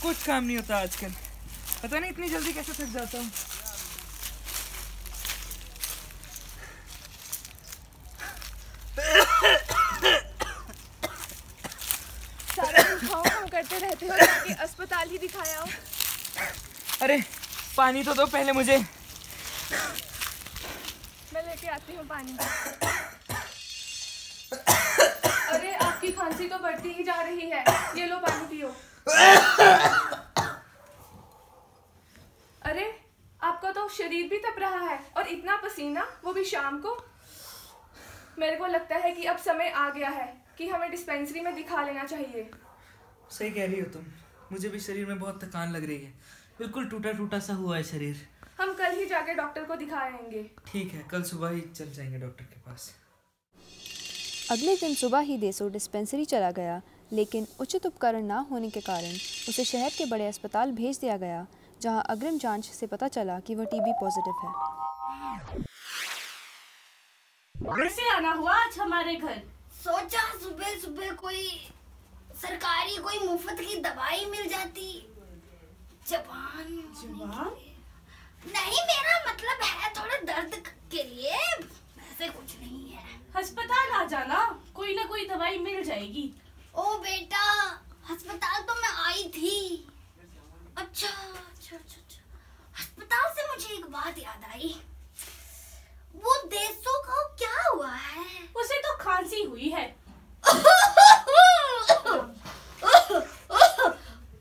कुछ काम नहीं होता आजकल, पता नहीं इतनी जल्दी कैसे थक जाता हूँ। हम करते रहते हो ताकि अस्पताल ही दिखाया हो। अरे पानी तो दो पहले मुझे। मैं लेके आती हूँ पानी। अरे आपकी खांसी तो बढ़ती ही जा रही है, ये लो पानी पियो। अरे आपका तो शरीर भी तप रहा है और इतना पसीना, वो भी शाम को। मेरे को लगता है कि अब समय आ गया है कि हमें डिस्पेंसरी में दिखा लेना चाहिए। सही कह रही हो तुम, मुझे भी शरीर में बहुत थकान लग रही है, बिल्कुल टूटा टूटा सा हुआ है शरीर। हम कल ही जाके डॉक्टर को दिखाएंगे। ठीक है, कल सुबह ही चल जाएंगे डॉक्टर के पास। अगले दिन सुबह ही देसो डिस्पेंसरी चला गया, लेकिन उचित उपकरण ना होने के कारण उसे शहर के बड़े अस्पताल भेज दिया गया, जहां अग्रिम जांच से पता चला कि वह टीबी पॉजिटिव है। कैसे आना हुआ आज हमारे घर? सोचा सुबह सुबह कोई सरकारी कोई मुफ्त की दवाई मिल जाती। जबान नहीं, मेरा मतलब है थोड़ा दर्द के लिए, ऐसे कुछ नहीं है। अस्पताल आ जाना, कोई ना कोई दवाई मिल जाएगी। ओ बेटा, अस्पताल तो मैं आई थी। अच्छा, अस्पताल से मुझे एक बात याद आई। वो देसो का क्या हुआ है? उसे तो खांसी हुई है।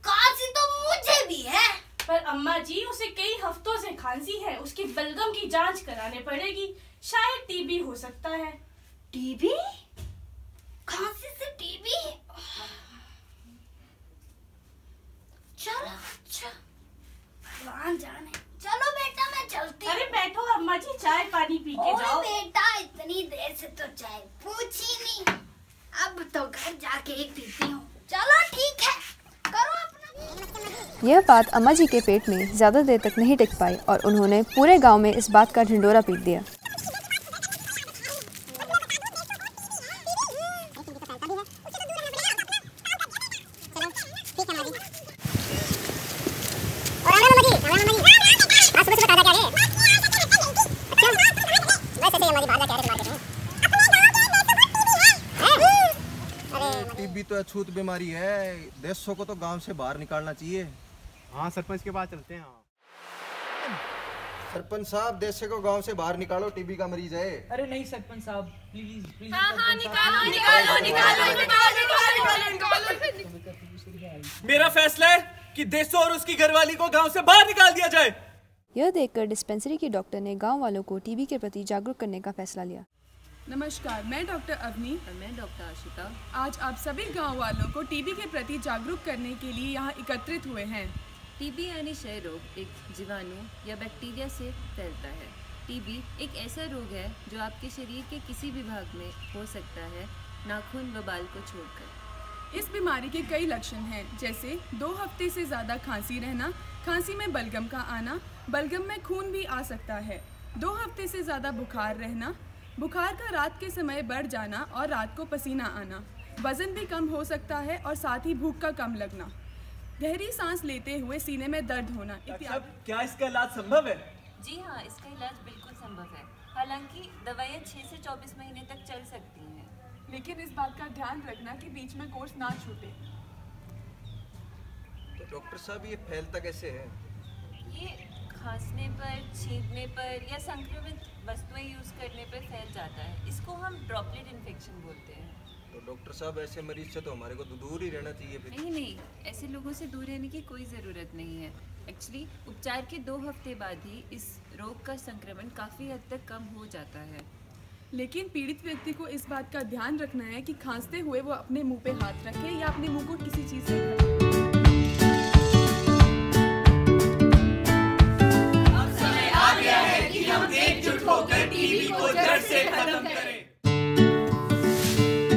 खांसी तो मुझे भी है। पर अम्मा जी, उसे कई हफ्तों से खांसी है, उसकी बलगम की जांच कराने पड़ेगी, शायद टीबी हो सकता है। टीबी? खांसी से टीबी? चलो अच्छा, भगवान जाने। चलो बेटा मैं चलती हूँ। अरे बैठो अम्मा जी, चाय पानी पी के जाओ। बेटा इतनी देर से तो चाय पूछी नहीं, अब तो घर जाके ही पीती हूँ। चलो ठीक है, करो अपना। यह बात अम्मा जी के पेट में ज़्यादा देर तक नहीं टिक पाई और उन्होंने पूरे गांव में इस बात का ढिंढोरा पीट दिया। टीबी तो अछूत बीमारी है, देशों को तो गांव से बाहर निकालना चाहिए। हाँ, सरपंच के पास चलते हैं। सरपंच साहब, देशों को गांव से बाहर निकालो, टीबी का मरीज है। अरे नहीं सरपंच साहब, प्लीज प्लीज। हाँ, निकालो। मेरा फैसला है कि देसो और उसकी घरवाली को गांव से बाहर निकाल दिया जाए। यह देखकर डिस्पेंसरी के डॉक्टर ने गांव वालों को टीबी के प्रति जागरूक करने का फैसला लिया। नमस्कार, मैं डॉक्टर अवनी और मैं डॉक्टर आशिता। आज आप सभी गांव वालों को टीबी के प्रति जागरूक करने के लिए यहाँ एकत्रित हुए हैं। टीबी यानी क्षय रोग एक जीवाणु या बैक्टीरिया से फैलता है। टीबी एक ऐसा रोग है जो आपके शरीर के किसी भी भाग में हो सकता है, नाखून व बाल को छोड़कर। इस बीमारी के कई लक्षण हैं, जैसे 2 हफ्ते से ज़्यादा खांसी रहना, खांसी में बलगम का आना, बलगम में खून भी आ सकता है, 2 हफ्ते से ज़्यादा बुखार रहना, बुखार का रात के समय बढ़ जाना और रात को पसीना आना, वज़न भी कम हो सकता है और साथ ही भूख का कम लगना, गहरी सांस लेते हुए सीने में दर्द होना इत्यादि। क्या इसका इलाज संभव है? जी हाँ, इसका इलाज बिल्कुल संभव है। हालांकि दवाइयाँ 6 से 24 महीने तक चल सकती हैं, लेकिन इस बात का ध्यान रखना कि बीच में कोर्स ना छूटे। तो डॉक्टर साहब, ये फैलता कैसे है? ये खांसने पर, छींकने पर या संक्रमित वस्तुएं यूज करने पर फैल जाता है। इसको हम ड्रॉपलेट इन्फेक्शन बोलते हैं। तो डॉक्टर साहब, ऐसे मरीज से तो हमारे को दूर ही रहना चाहिए फिर। नहीं, ऐसे लोगों से दूर रहने की कोई ज़रूरत नहीं है। एक्चुअली उपचार के 2 हफ्ते बाद ही इस रोग का संक्रमण काफ़ी हद तक कम हो जाता है। लेकिन पीड़ित व्यक्ति को इस बात का ध्यान रखना है कि खांसते हुए वो अपने मुंह पे हाथ रखे या अपने मुंह को किसी चीज़ से ढके।